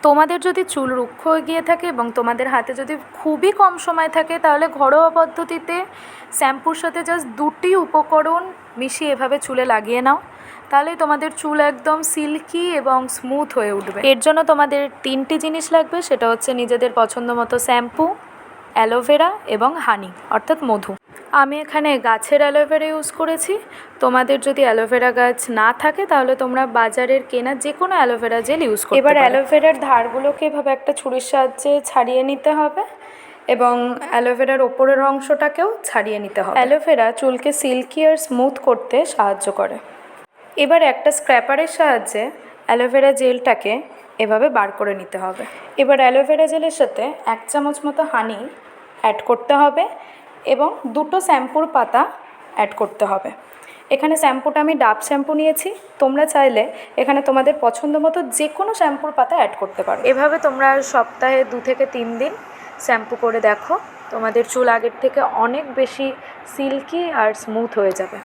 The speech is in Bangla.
তোমাদের যদি চুল রুক্ষ হয়ে গিয়ে থাকে এবং তোমাদের হাতে যদি খুবই কম সময় থাকে, তাহলে ঘরোয়া পদ্ধতিতে শ্যাম্পুর সাথে জাস্ট দুটি উপকরণ মিশিয়ে এভাবে চুলে লাগিয়ে নাও, তাহলেই তোমাদের চুল একদম সিল্কি এবং স্মুথ হয়ে উঠবে। এর জন্য তোমাদের তিনটি জিনিস লাগবে, সেটা হচ্ছে নিজেদের পছন্দ মতো শ্যাম্পু, অ্যালোভেরা এবং হানি অর্থাৎ মধু। আমি এখানে গাছের অ্যালোভেরা ইউজ করেছি। তোমাদের যদি অ্যালোভেরা গাছ না থাকে তাহলে তোমরা বাজারের কেনা যে কোনো অ্যালোভেরা জেল ইউজ করতে পারো। এবার অ্যালোভেরার ধারগুলোকে এভাবে একটা ছুরির সাহায্যে ছাড়িয়ে নিতে হবে এবং অ্যালোভেরার ওপরের অংশটাকেও ছাড়িয়ে নিতে হবে। অ্যালোভেরা চুলকে সিল্কি আর স্মুথ করতে সাহায্য করে। এবার একটা স্ক্র্যাপারের সাহায্যে অ্যালোভেরা জেলটাকে এভাবে বার করে নিতে হবে। এবার অ্যালোভেরা জেলের সাথে 1 চামচ মতো হানি অ্যাড করতে হবে এবং 2টো শ্যাম্পুর পাতা অ্যাড করতে হবে। এখানে শ্যাম্পুটা আমি ডাভ শ্যাম্পু নিয়েছি, তোমরা চাইলে এখানে তোমাদের পছন্দ মতো যে কোনো শ্যাম্পুর পাতা অ্যাড করতে পারো। এভাবে তোমরা সপ্তাহে 2 থেকে 3 দিন শ্যাম্পু করে দেখো, তোমাদের চুল আগের থেকে অনেক বেশি সিল্কি আর স্মুথ হয়ে যাবে।